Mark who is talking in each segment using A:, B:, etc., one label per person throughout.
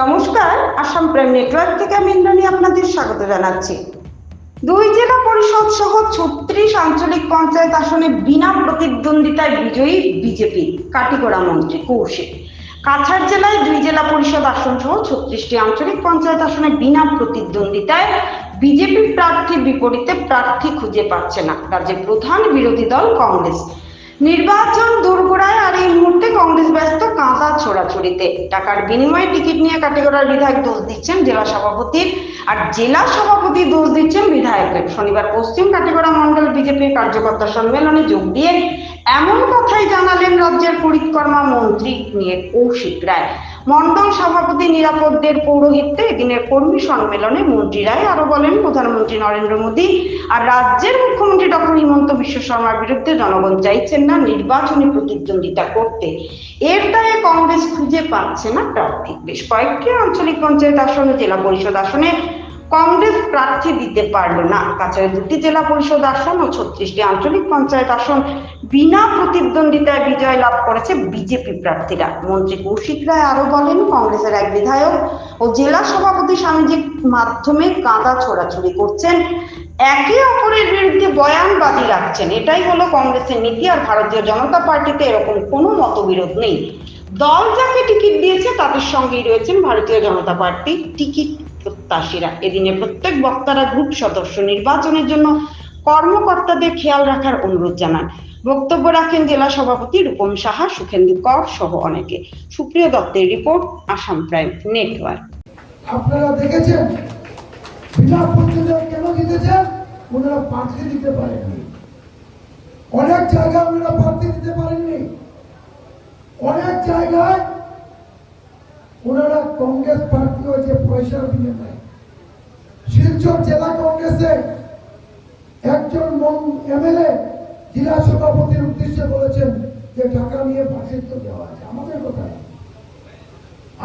A: নমস্কার, Assam prime network থেকে আমি ইন্দ্রাণী আপনাদের স্বাগত জানাচ্ছি। দুই জেলা পরিষদ সহ ৩৬ আঞ্চলিক পঞ্চায়েত আসনে বিনা প্রতিদ্বন্দ্বিতায় বিজয়ী বিজেপি কাটিগড়া মন্ত্রী কৌশিক। কাছাড় জেলায় দুই জেলা পরিষদ আসন সহ ৩৬টি আঞ্চলিক পঞ্চায়েত আসনে বিনা প্রতিদ্বন্দ্বিতায় বিজেপি প্রার্থীর বিপরীতে প্রার্থী খুঁজে পাচ্ছে না রাজ্যের প্রধান বিরোধী দল কংগ্রেস। নির্বাচন দোরগোড়ায় আর এই মুহূর্তে কংগ্রেস ব্যস্ত কাঁদা ছোড়াছুড়িতে। টাকার বিনিময়ে টিকিট নিয়ে কাটিগড়ার বিধায়ক দোষ দিচ্ছেন জেলা সভাপতির, আর জেলা সভাপতি দোষ দিচ্ছেন বিধায়কের। শনিবার পশ্চিম কাটিগড়া মন্ডল বিজেপির কার্যকর্তা সম্মেলনে যোগ দিয়ে এমন কথাই জানালেন রাজ্যের পরিক্রমা মন্ত্রী নিয়ে কৌশিক রায়। মন্ডল সভাপতি নিরাপদদের পৌরোহিত্যে এদিনের কর্মী সম্মেলনে মন্ত্রী রায় আরো বলেন, প্রধানমন্ত্রী নরেন্দ্র মোদী আর রাজ্যের মুখ্যমন্ত্রী ডক্টর হিমন্ত বিশ্ব শর্মার বিরুদ্ধে জনগণ চাইছেন না নির্বাচনী প্রতিদ্বন্দ্বিতা করতে। এর দায়ে কংগ্রেস খুঁজে পাচ্ছে না প্রার্থী। বেশ কয়েকটি আঞ্চলিক পঞ্চায়েত আসনে জেলা পরিষদ আসনে কংগ্রেস প্রার্থী দিতে পারল না। কাছাড়ে 2টি জেলা পরিষদ আসন ও 36টি আঞ্চলিক পঞ্চায়েত আসন বিনা প্রতিদ্বন্দ্বিতায় বিজয় লাভ করেছে বিজেপি প্রার্থীরা। মন্ত্রী কৌশিক রায় আরো বলেন, কংগ্রেসের এক বিধায়ক ও জেলা সভাপতি সামাজিক মাধ্যমে কাঁদা ছোড়াছুড়ি করছেন, একে অপরের বিরুদ্ধে বয়ানবাজি রাখছেন। এটাই হলো কংগ্রেসের নীতি। আর ভারতীয় জনতা পার্টিতে এরকম কোনো মতবিরোধ নেই। দল যাকে টিকিট দিয়েছে তাদের সঙ্গেই রয়েছেন ভারতীয় জনতা পার্টি টিকিট প্রত্যাশীরা। এদিনে প্রত্যেক বক্তারা গ্রুপ সদস্য নির্বাচনের জন্য কর্মকর্তাদের খেয়াল রাখার অনুরোধ জানান। বক্তব্য রাখেন জেলা সভাপতি রূপম সাহা, সুখেন্দু কর সহ অনেকে। সুপ্রিয় দত্তের রিপোর্ট, আসাম প্রাইম নেটওয়ার্ক।
B: আপনারা দেখেছেন বিনা প্রতিদ্বন্দ্বিতায় কেন জিতেছেন? ওনারা প্রার্থী দিতে পারেননি। অনেক জায়গায় ওনারা প্রার্থী দিতে পারেননি। অনেক জায়গায় ওনারা কংগ্রেস প্রার্থী হয়েছে পয়সার বিনিময়ে। শিলচর জেলা কংগ্রেসে একজন এমএলএ জেলা সভাপতির উদ্দেশ্যে বলেছেন যে টাকা নিয়ে প্রার্থিত্ব দেওয়া আছে। আমাদের কথা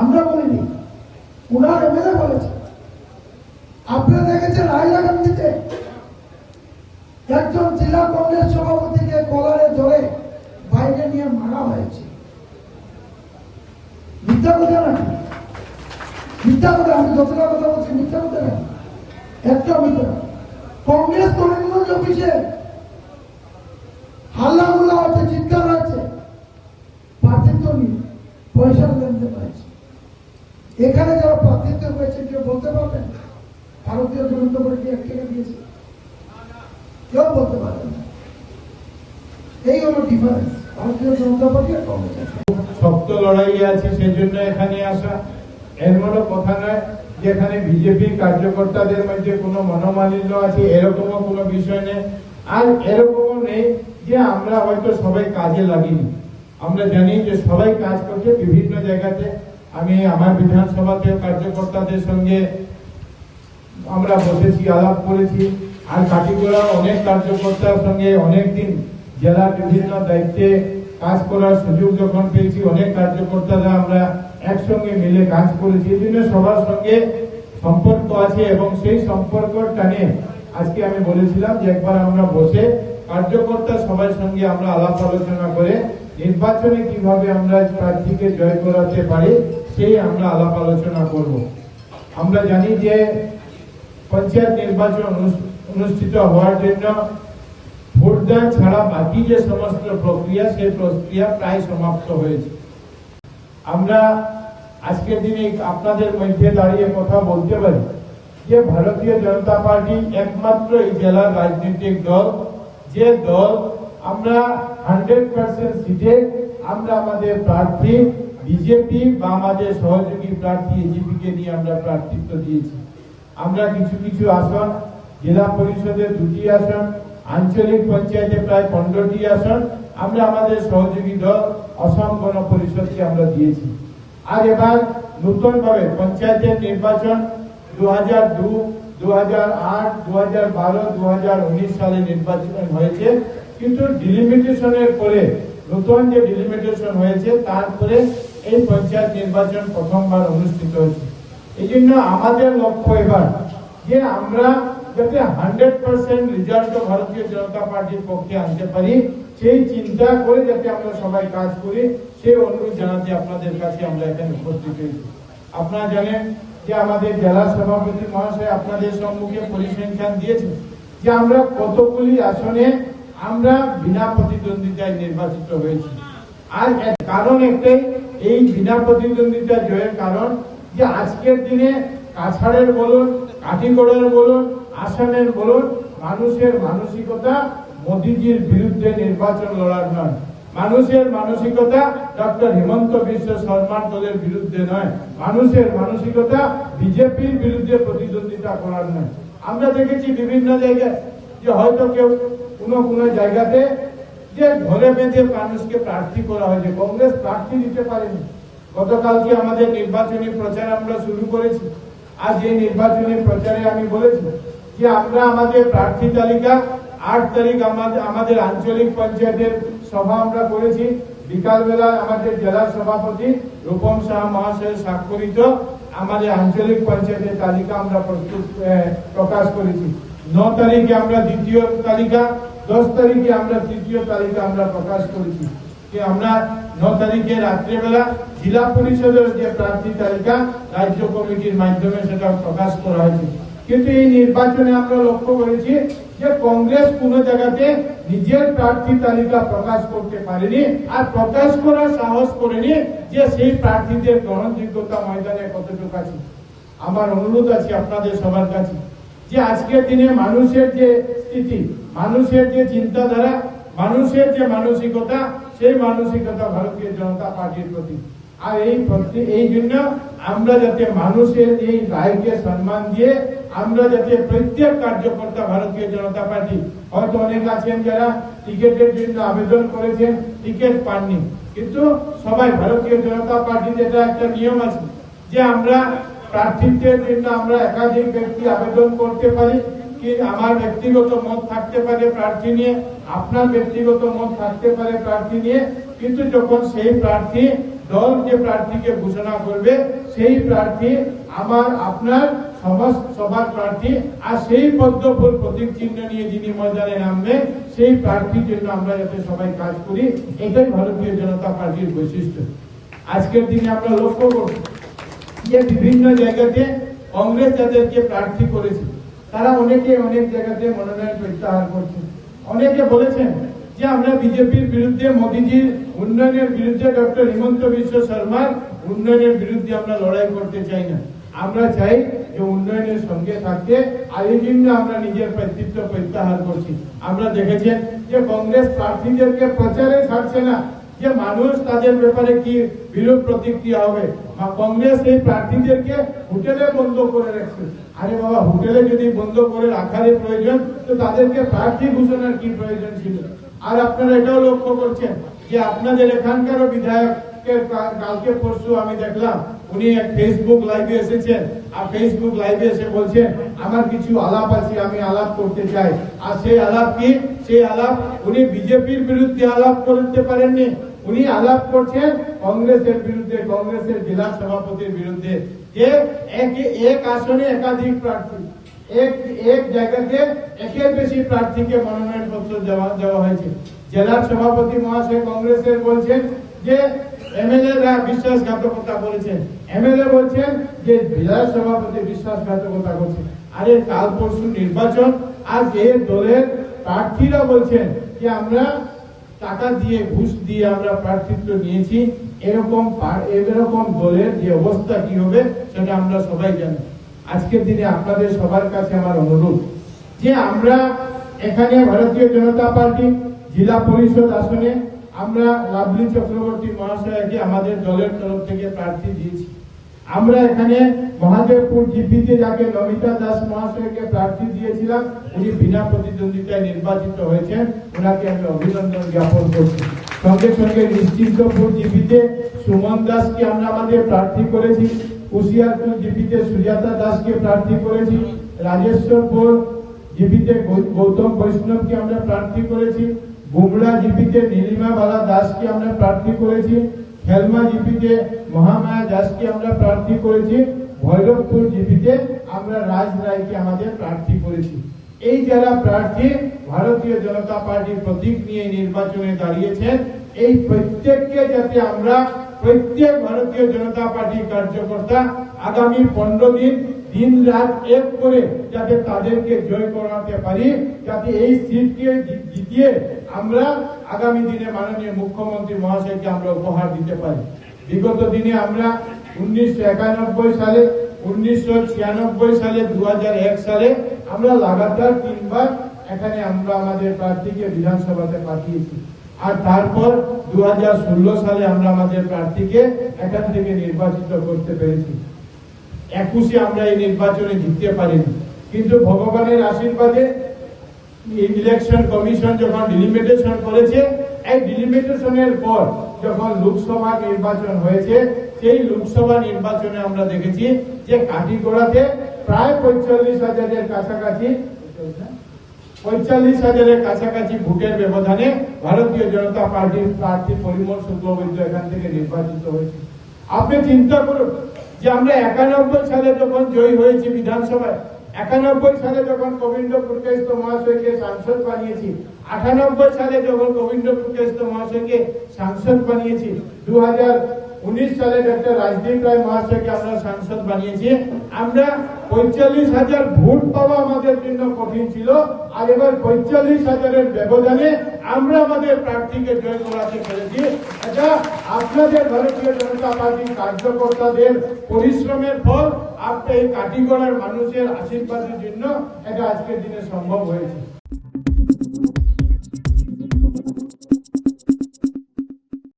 B: আমরা বলিনি, ওনার এমএলএ বলেছে। আপনারা দেখেছেন হাইলাকান্দিতে একজন জেলা কংগ্রেস সভাপতিকে কলারে ধরে বাইরে নিয়ে মারা হয়েছে। মিথ্যা কথা নাকি? মিথ্যা কথা, আমি যতটা কথা বলছি মিথ্যা কথা নাকি? একটা মিথ্যা। কংগ্রেস করিমগঞ্জ অফিসে হাল্লাগুল্লা হচ্ছে, চিৎকার হচ্ছে, প্রার্থিত্ব নিয়ে পয়সার লেনদেন হয়েছে। এখানে যারা প্রার্থিত্ব হয়েছে কেউ বলতে পারবেন ভারতীয় জনতা পার্টি 1 টাকা দিয়েছে? কেউ বলতে পারবেন না। এই হলো ডিফারেন্স ভারতীয় জনতা পার্টি আর কংগ্রেস।
C: শক্ত লড়াই আছে, সেজন্য এখানে আসা। এর মতো কথা নয় যে এখানে বিজেপির কার্যকর্তাদের মধ্যে কোনো মনোমালিন্য আছে, এরকমও কোনো বিষয় নেই। আর এরকমও নেই যে আমরা হয়তো সবাই কাজে লাগিনি। আমরা জানি যে সবাই কাজ করছে বিভিন্ন জায়গাতে। আমি আমার বিধানসভাতে কার্যকর্তাদের সঙ্গে আমরা বসেছি, আলাপ করেছি। আর কাটিগড়া অনেক কার্যকর্তার সঙ্গে অনেকদিন জেলা বিভিন্ন দায়িত্বে কাজ করার সুযোগ যখন পেয়েছি, অনেক কার্যকর্তারা আমরা একসঙ্গে মিলে কাজ করেছি। এই জন্য সবার সঙ্গে সম্পর্ক আছে এবং সেই সম্পর্ক টানে আজকে আমি বলেছিলাম যে একবার আমরা বসে কার্যকর্তা সবার সঙ্গে আমরা আলাপ আলোচনা করে নির্বাচনে কিভাবে আমরা প্রার্থীকে জয় করাতে পারি সেই আমরা আলাপ আলোচনা করব। আমরা জানি যে পঞ্চায়েত নির্বাচন অনুষ্ঠিত হওয়ার জন্য ভোটদান ছাড়া বাকি যে সমস্ত প্রক্রিয়া, সেই প্রক্রিয়া প্রায় সমাপ্ত হয়েছে। আমরা আজকের দিনে আপনাদের মধ্যে দাঁড়িয়ে কথা বলতে পারি যে ভারতীয় জনতা পার্টি একমাত্র এই জেলার রাজনৈতিক দল, যে দল আমরা 100% সিটে আমরা আমাদের প্রার্থী বিজেপি বা আমাদের সহযোগী প্রার্থী এজিপিকে নিয়ে আমরা প্রার্থিত্ব দিয়েছি। আমরা কিছু কিছু আসন, জেলা পরিষদে 2টি আসন, আঞ্চলিক পঞ্চায়েতে প্রায় 15টি আসন আমরা আমাদের সহযোগী দল অসম গণ পরিষদকে আমরা দিয়েছি। আর এবার নতুন ভাবে পঞ্চায়েতের নির্বাচন 2002, 2008, 2012, 2019 সালে নির্বাচন হয়েছে। কিন্তু ডিলিমিটেশনের পরে নতুন যে ডিলিমিটেশন হয়েছে তারপরে এই পঞ্চায়েত নির্বাচন প্রথমবার অনুষ্ঠিত হয়েছে। এই জন্য আমাদের লক্ষ্য এবার যে আমরা যাতে 100% রেজাল্ট ভারতীয় জনতা পার্টির পক্ষে আনতে পারি, সেই চিন্তা করে যাতে আমরা সবাই কাজ করি, সেই অনুরোধ জানাতে আপনাদের কাছে আমরা এখানে উপস্থিত হয়েছি। আপনারা জানেন যে আমাদের জেলা সভাপতি মহাশয় আপনাদের সম্মুখে পরিসংখ্যান দিয়েছে যে আমরা কতগুলি আসনে আমরা বিনা প্রতিদ্বন্দ্বিতায় নির্বাচিত হয়েছি। আর এর কারণ একটাই, এই বিনা প্রতিদ্বন্দ্বিতা জয়ের কারণ যে আজকের দিনে কাছাড়ের বলুন, কাঠিগড়ার বলুন, আসামের বলুন, মানুষের মানসিকতা মোদিজির বিরুদ্ধে নির্বাচন লড়ার নয়, মানুষের মানসিকতা ডক্টর হিমন্ত বিশ্ব শর্মার দলের বিরুদ্ধে নয়, মানুষের মানসিকতা বিজেপির বিরুদ্ধে প্রতিদ্বন্দ্বিতা করার নয়। আমরা দেখেছি বিভিন্ন জায়গায় যে হয়তো কেউ কোনো জায়গাতে যে ঘরে বেঁধে মানুষকে প্রার্থী করা হয়েছে, কংগ্রেস প্রার্থী দিতে পারেনি। গতকালকে আমাদের নির্বাচনী প্রচার আমরা শুরু করেছি। আজ এই নির্বাচনী প্রচারে আমি বলেছি যে আমরা আমাদের প্রার্থী তালিকা 8 তারিখ আমাদের আঞ্চলিক পঞ্চায়েতের সভা আমরা করেছি। বিকালবেলা আমাদের জেলা সভাপতি রূপম শাহ মহাশয়ের স্বাক্ষরিত আমাদের আঞ্চলিক পঞ্চায়েতের তালিকা আমরা প্রকাশ করেছি। 9 তারিখে আমরা দ্বিতীয় তালিকা, 10 তারিখে আমরা তৃতীয় তালিকা আমরা প্রকাশ করেছি। যে আমরা 9 তারিখে রাত্রেবেলা জেলা পরিষদের যে প্রার্থী তালিকা রাজ্য কমিটির মাধ্যমে সেটা প্রকাশ করা হয়েছে। কিন্তু এই নির্বাচনে আমরা লক্ষ্য করেছি যে কংগ্রেস কোন জায়গাতে নিজের প্রার্থী তালিকা প্রকাশ করতে পারেনি, আর প্রকাশ করার সাহস করেনি যে সেই প্রার্থীদের গ্রহণযোগ্যতা ময়দানে কতটুকু আছে। আমার অনুরোধ আছে আপনাদের সবার কাছে যে আজকের দিনে মানুষের যে স্থিতি, মানুষের যে চিন্তাধারা, মানুষের যে মানসিকতা, সেই মানসিকতা ভারতীয় জনতা পার্টির প্রতি। আর এই জন্য আমরা যাতে মানুষের এই রায়কে সম্মান দিয়ে আমরা যাতে প্রত্যেক কার্যকর্তা ভারতীয় জনতা পার্টি, হয়তো অনেক আছেন যারা টিকেটের জন্য আবেদন করেছেন, টিকিট পাননি, কিন্তু সবাই ভারতীয় জনতা পার্টির এটা একটা নিয়ম আছে যে আমরা প্রার্থীত্বের জন্য আমরা একাধিক ব্যক্তি আবেদন করতে পারি। কি আমার ব্যক্তিগত মত থাকতে পারে প্রার্থী নিয়ে, আপনার ব্যক্তিগত মত থাকতে পারে প্রার্থী নিয়ে, কিন্তু যখন সেই প্রার্থী দল যে প্রার্থীকে ঘোষণা করবে সেই প্রার্থী আমার আপনার সবার প্রার্থী, আর সেই পদ্মফুল প্রতীক চিহ্ন নিয়ে যিনি ময়দানে নামবে সেই প্রার্থীর জন্য আমরা যাতে সবাই কাজ করি, এটাই ভারতীয় জনতা পার্টির বৈশিষ্ট্য। আজকের দিনে আমরা লক্ষ্য করছি যে বিভিন্ন জায়গাতে কংগ্রেস যাদেরকে প্রার্থী করেছে তারা অনেকে অনেক জায়গাতে মনোনয়ন প্রত্যাহার করছে। অনেকে বলেছেন যে আমরা বিজেপির বিরুদ্ধে, মোদিজির উন্নয়নের বিরুদ্ধে, ডক্টর হিমন্ত বিশ্ব শর্মার উন্নয়নের বিরুদ্ধে আমরা লড়াই করতে চাই না। আমরা চাই যে উন্নয়নের সঙ্গে থাকতে, আর এই জন্য আমরা নিজের প্রার্থিত্ব প্রত্যাহার করছি। আমরা দেখেছেন যে কংগ্রেস প্রার্থীদেরকে প্রচারে ছাড়ছে না, যে মানুষ তাদের ব্যাপারে কি বিরূপ প্রতিক্রিয়া হবে। কংগ্রেস এই প্রার্থীদেরকে হোটেলে বন্ধ করে রাখছে। আরে বাবা, হোটেলে যদি বন্ধ করে রাখারই প্রয়োজন, তো তাদেরকে প্রার্থী ঘোষণার কি প্রয়োজন ছিল? আর আপনারা এটাও লক্ষ্য করছেন যে আপনাদের এখানকারও বিধায়কের কালকে পরশু আমি দেখলাম উনি এক ফেসবুক লাইভে এসেছেন, আর ফেসবুক লাইভে এসে বলছেন আমার কিছু আলাপ আছে, আমি আলাপ করতে চাই। আর সেই আলাপ কি? সেই আলাপ উনি বিজেপির বিরুদ্ধে আলাপ করতে পারেননি, উনি আলাপ করছেন কংগ্রেসের বিরুদ্ধে, কংগ্রেসের জেলা সভাপতির বিরুদ্ধে, যে এক আসনে একাধিক প্রার্থী, এক জায়গাতে একের বেশি প্রার্থীকে মনোনয়ন পত্র দেওয়া হয়েছে। জেলা সভাপতি মহাশয় কংগ্রেসের বলছেন যে এমএলএ রা বিশ্বাসঘাতকতা করেছেন, এমএলএ বলছেন যে জেলা সভাপতি বিশ্বাসঘাতকতা করছে। আরে কাল পরশু নির্বাচন, আজ এই দলের প্রার্থীরা বলছেন যে আমরা টাকা দিয়ে, ঘুষ দিয়ে আমরা প্রার্থিত্ব নিয়েছি। এরকম দলের যে অবস্থা কি হবে সেটা আমরা সবাই জানি। আজকের দিনে আপনাদের সবার কাছে আমার অনুরোধ যে আমরা এখানে ভারতীয় জনতা পার্টি জেলা পরিষদ আসনে আমরা লাভলি চক্রবর্তী মহাশয়কে আমাদের দলের তরফ থেকে প্রার্থী দিয়েছি। আমরা এখানে মহাদেবপুর জিপিতে যাকে নমিতা দাস মহাশয়কে প্রার্থী দিয়েছিলাম, উনি বিনা প্রতিদ্বন্দ্বিতায় নির্বাচিত হয়েছেন, ওনাকে আমি অভিনন্দন জ্ঞাপন করছি। সঙ্গে সঙ্গে নিশ্চিন্তপুর জিপিতে সুমন দাসকে আমরা আমাদের প্রার্থী করেছি, কুশিয়ারপুর জিপিতে সুজাতা দাসকে প্রার্থী করেছি, রাজেশ্বরপুর জিপিতে গৌতম বৈষ্ণবকে আমরা প্রার্থী করেছি, বুমড়া জিপিতে নীলিমা বালা দাসকে আমরা প্রার্থী করেছি, খেলমা জিপিতে মহামায়া দাসকে আমরা প্রার্থী করেছি, ভৈরবপুর জিপিতে আমরা রাজ রায়কে আমাদের প্রার্থী করেছি। এই যারা প্রার্থী ভারতীয় জনতা পার্টির প্রতীক নিয়ে নির্বাচনে দাঁড়িয়েছেন, এই প্রত্যেককে যাতে আমরা প্রত্যেক ভারতীয় জনতা পার্টি কার্যকর্তা আগামী 15 দিন দিন রাত এক করে যাতে তাদেরকে জয় করাতে পারি, যাতে এই সিটকে জিতিয়ে আমরা আগামী দিনে মাননীয় মুখ্যমন্ত্রী মহাশয়কে আমরা উপহার দিতে পারি। বিগত দিনে আমরা 1991 সালে, 1996 সালে, 2001 সালে আমরা লাগাতার 3 বার এখানে আমরা আমাদের প্রার্থীকে বিধানসভাতে পাঠিয়েছি। আর তারপর 2016 সালে আমরা আমাদের প্রার্থীকে এখান থেকে নির্বাচিত করতে পেরেছি। 21-এ আমরা এই নির্বাচনে জিততে পারিনি, কিন্তু ভগবানের আশীর্বাদে ইলেকশন কমিশন যখন ডিলিমিটেশন করেছে, এই ডিলিমিটেশনের পর যখন লোকসভা নির্বাচন হয়েছে, সেই লোকসভা নির্বাচনে আমরা দেখেছি যে কাটিগড়াতে প্রায় 45,000-এর কাছাকাছি 45,000-এর কাছাকাছি ভোটের ব্যবধানে ভারতীয় জনতা পার্টির প্রার্থী পরিমল শুক্লবৈদ্য এখান থেকে নির্বাচিত হয়েছে। আপনি চিন্তা করুন যে আমরা 91 সালে যখন জয়ী হয়েছি বিধানসভায়, 91 সালে যখন গোবিন্দ পুরকায়স্থ মহাশয়কে সাংসদ বানিয়েছি, 98 সালে যখন গোবিন্দ পুরকায়স্থ মহাশয়কে সাংসদ বানিয়েছি, 2019 সালে ডক্টর রাজদীপ রায় মহাশয়কে আমরা সাংসদ বানিয়েছি। আমরা 45,000 ভোট পাওয়া আমাদের জন্য কঠিন ছিল, আর এবার 45,000-এর ব্যবধানে আমরা আমাদের প্রার্থীকে জয় করাতে পেরেছি। এটা আপনাদের ভারতীয় জনতা পার্টির কার্যকর্তাদের পরিশ্রমের ফল, আপনার এই কাটিগড়ার মানুষের আশীর্বাদের জন্য এটা আজকের দিনে সম্ভব হয়েছে।